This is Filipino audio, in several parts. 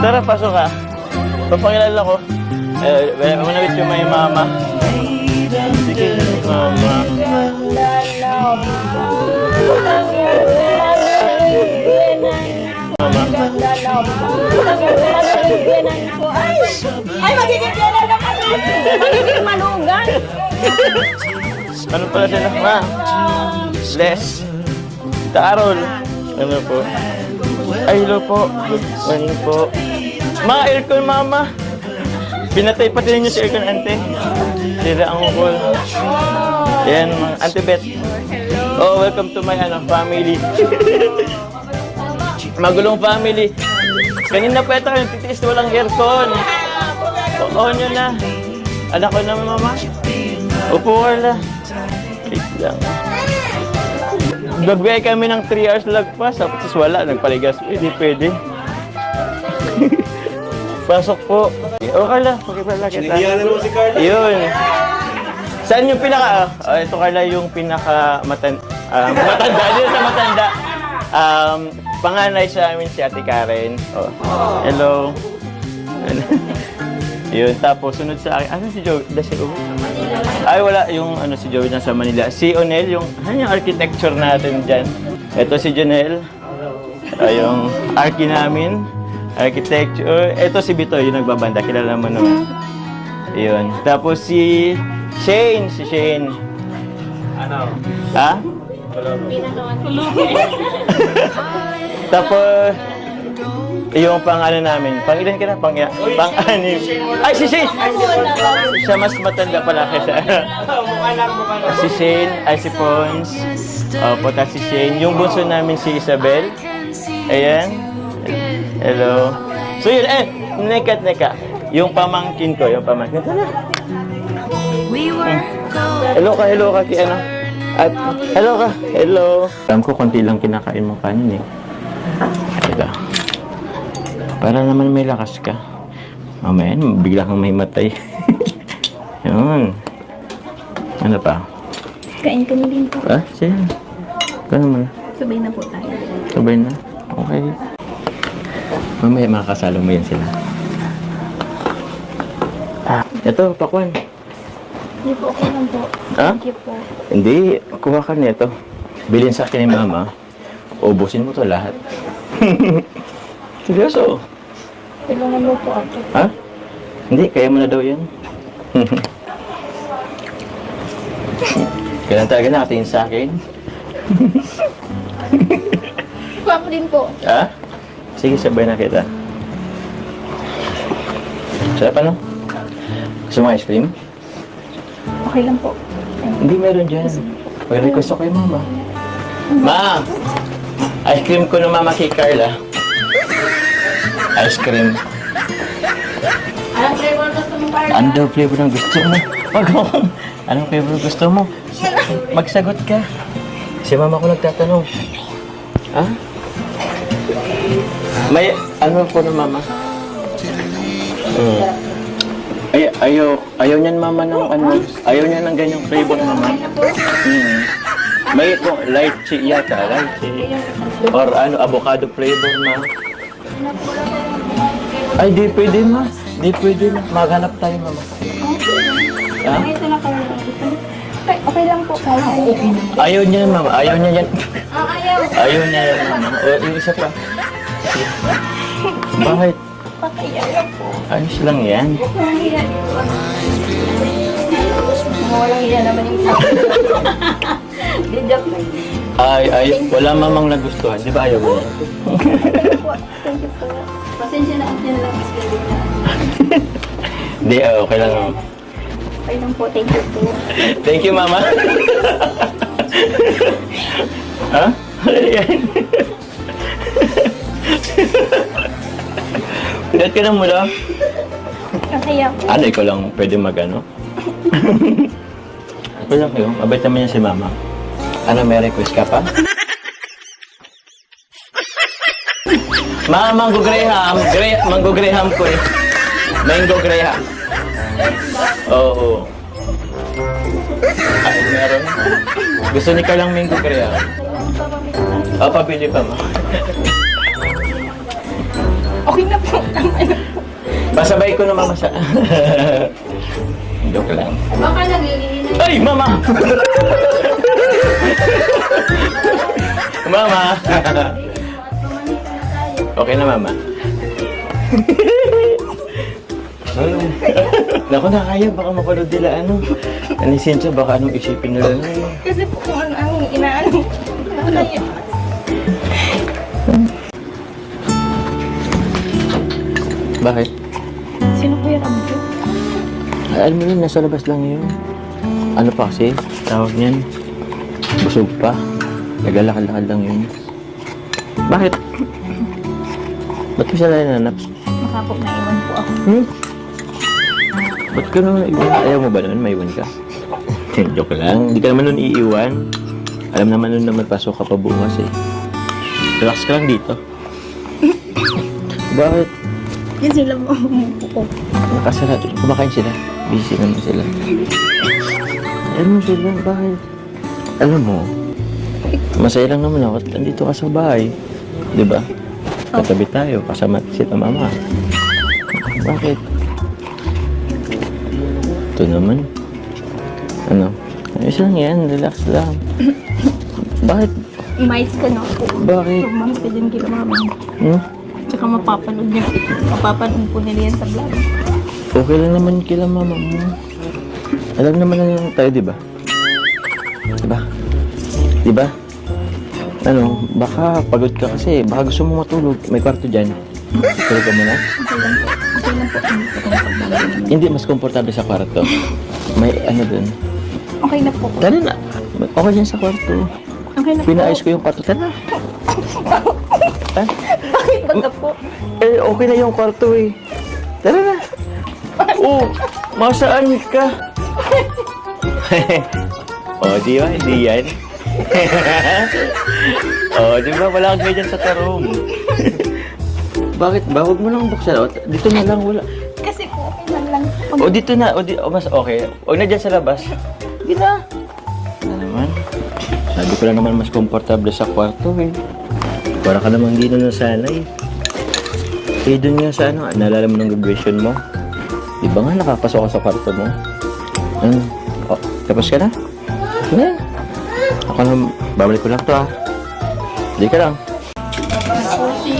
Tara, pasok ka. Papakilala ko. I wanna meet you, my mama. Sige, mama. Ay, magiging pera na kami! Magiging malugan! Ano pala sila? Ma? Les? Carol? Ano po? Ay, hello po. Good morning po. Ma, aircon mama. Pinatay pati ninyo si aircon, ante. Sila ang ukol. Ayan, mga Ante Beth. Oh, welcome to my family. Magulong family. Kanina pa ito, nagtitiis walang aircon. Oo nyo na. Anak ko naman, mama. Upo ka na. Wait lang. Gagawin kami ng 3 hours lagpas. Tapos wala, nagpaligas. Pwede. Pasok po. O Carla, pakipala kita. Sinigiyan na naman si Carla. Yun. Saan yung pinaka... ito Carla yung pinaka matanda. Dito sa matanda. Panganay sa amin si Ate Karen. Oh. Hello. Yun. Tapos sunod sa akin. Ano si Joey? Si Joey? Ay wala. Yung si Joey nasa Manila. Si Onel, yung architecture natin dyan. Ito si Janelle. Yung archi namin. Architecture. Ito si Bito, yung nagbabanda. Kilala mo naman. Yun. Tapos si Shane. Si Shane. Ano? Ha? Tapos, yung namin. Pang-ilan ka na? Pang-anim. Ay, si Shane! Siya mas matanda pala kaysa. Mukha lang. Si Shane, ay si Pons. Pota si Shane. Yung bunso namin si Isabel. Ayan. Hello. So yun, neka. Yung pamangkin ko, Ito na. Hello ka, At, hello. Alam ko, konti lang kinakain mo kanin eh. Ito. Para naman may lakas ka. Mamaya, bigla kang mahimatay. Yun. Ano pa? Kain ka na din po. Sige. Gano'n mo na. Sabay na po tayo. Sabay na. Okay. Mamaya makakasalo mo yan sila. Ito, pakwan. Hindi po, okay lang po. Ha? Thank you po. Hindi, kuha ka nito. Bilhin sa akin ni mama. Ubusin mo to lahat. Seryoso? Tulungan mo po ako. Ha? Hindi, kaya mo na daw yan. Kailan talaga nakatingin sa akin? Kuha po din po. Ha? Sige, sabay na kita. Sarap ano? Gusto mo ice cream? Okay lang po. Hindi, meron dyan. May request ako kay mama. Ma! Ice cream ko ng mama kay Carla. Ice cream. Anong flavor gusto mo, Carla? Ano daw flavor ng gusto mo? Wag mo. Anong flavor gusto mo? Magsagot ka. Si mama ko nagtatanong. Ha? May ano po ng mama? Ayaw niyan mama ng ayaw niya ng ganyang flavor mama. May ito, lychee yata, lychee. Or avocado flavor ma. Ay, di pwede ma. Di pwede ma. Maghanap tayo mama. Ha? Ito na kayo. Okay lang po, Carla. Ayaw niya mama, ayaw niya yan. Ayaw. Ayaw niya yan mama. O, yung isa pa. Bakit? Pakaya lang po. Ayos lang yan. Walang iya naman yung isa. Di joke lang. Wala mamang nagustuhan. Di ba ayaw mo? Thank you po. Pasensya na ang yan lang. Hindi, okay lang mama. Okay lang po, thank you po. Thank you mama. Ha? Ayan. Pilat ka na mula. Kaya po. Ano, ikaw lang pwede mag-ano? Ako lang kayo. Mabait naman yan si mama. Ano, may request ka pa? Mango Graham. Mango Graham ko eh. Mango Graham. Oo. Ay, meron. Gusto ni Carlang Mango Graham. Pabili pa ma. Okay na po. Tama na po. Pasabay ko na mama sa... Joke lang. Baka nag-iinit. Ay, mama! Mama! Okay na, mama. Naku, nakaya. Baka mapanood nila ano. Anisensya, baka anong isipin nila. Kasi po kung ano ang inaano. Wala yan. Bakit? Sino po yung amo ko? Ay, alam mo yun, nasa labas lang yun. Ano pa kasi? Tawag niyan. Busog pa. Naglalakad-lakad lang yun. Bakit? Ba't mo siya nananap? Baka po naiwan po ako. Ba't ka naman naiwan? Ayaw mo ba naman maiwan ka? Joke lang. Hindi ka naman nun iiwan. Alam naman nun na magpasok ka pa bukas eh. Relax ka lang dito. Bakit? Yan sila mo ko. Nakasarado. Kumakain sila. Busy naman sila. Alam mo sila, bakit? Alam mo, masaya lang naman ako. Nandito ka sa bahay. Di ba? Katabi tayo. Kasama sila mama. Bakit? Ito naman. Ano? Ayos lang yan. Relax lang. Bakit? Umayos ka na po. Bakit? Sumamit ka din kila mama. Hmm? Tsaka mapapanood niya. Mapapanood po nila yan sa vlog. Okay lang naman kila mama mo. Alam naman na lang tayo, di ba? Diba? Diba? Ano, baka pagod ka kasi. Baka gusto mo matulog. May kwarto dyan. Tulog ka muna. Okay lang po. Okay lang po. Hindi, mas komportable sa kwarto. May ano dun. Okay na po. Tara na. Okay dyan sa kwarto. Okay na po. Pinaayos ko yung kwarto. Tara. Ha? Bakit baga po? Eh, okay na yung kwarto eh. Tara na. Oh, masaan ka? Oh, di ba? Hindi yan. Oh, di ba? Wala kang ganyan sa tarong. Bakit ba? Huwag mo lang buksan. O, dito na lang, wala. Kasi po okay na lang. O, dito na. O, mas okay. Huwag na dyan sa labas. Hindi na. Ano naman? Sabi ko lang naman mas komportable sa kwarto eh. Para ka naman hindi na nasanay. Eh, dun nga sa ano, naalala mo ng graduation mo? Di ba nga nakapasok ka sa kwarto mo? Oh, tapos ka na? Yeah. Ako na, babalik ko lang to ah. Hindi ka lang.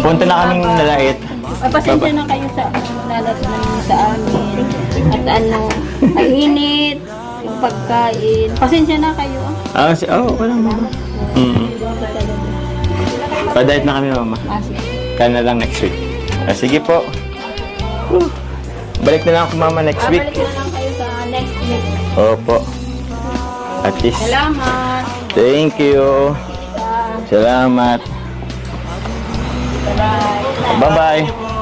Punta na kaming nalait. Ay, pasensya na kayo sa lalat na sa amin. At ano, mainit, yung pagkain. Pasensya na kayo. Ah, okay lang mama. Pa-diet na kami mama. Sige. Kaya na lang next week. Ah, sige po. Balik na lang ako mama next week. Babalik na lang kayo sa next week. Opo. At least. Salamat. Thank you. Salamat. Bye. Bye-bye.